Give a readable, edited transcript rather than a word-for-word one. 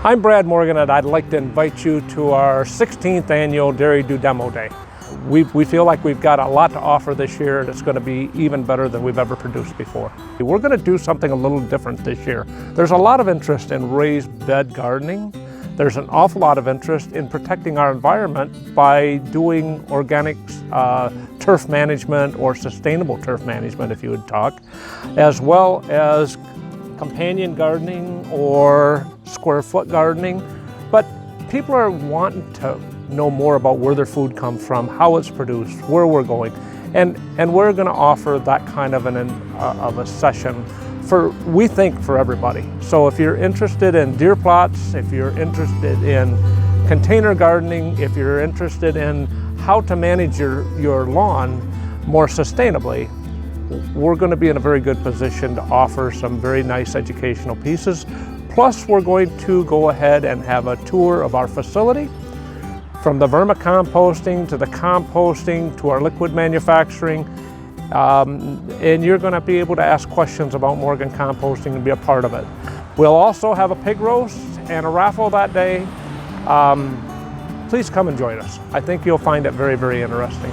I'm Brad Morgan, and I'd like to invite you to our 16th annual Dairy Do Demo Day. We feel like we've got a lot to offer this year, and it's going to be even better than we've ever produced before. We're going to do something a little different this year. There's a lot of interest in raised bed gardening. There's an awful lot of interest in protecting our environment by doing organic turf management or sustainable turf management, if you would talk, as well as companion gardening or square foot gardening. But people are wanting to know more about where their food comes from, how it's produced, where we're going, and we're going to offer that kind of a session we think for everybody. So if you're interested in deer plots, if you're interested in container gardening, if you're interested in how to manage your lawn more sustainably, we're going to be in a very good position to offer some very nice educational pieces. Plus, we're going to go ahead and have a tour of our facility, from the vermicomposting to the composting to our liquid manufacturing. And you're going to be able to ask questions about Morgan Composting and be a part of it. We'll also have a pig roast and a raffle that day. Please come and join us. I think you'll find it very, very interesting.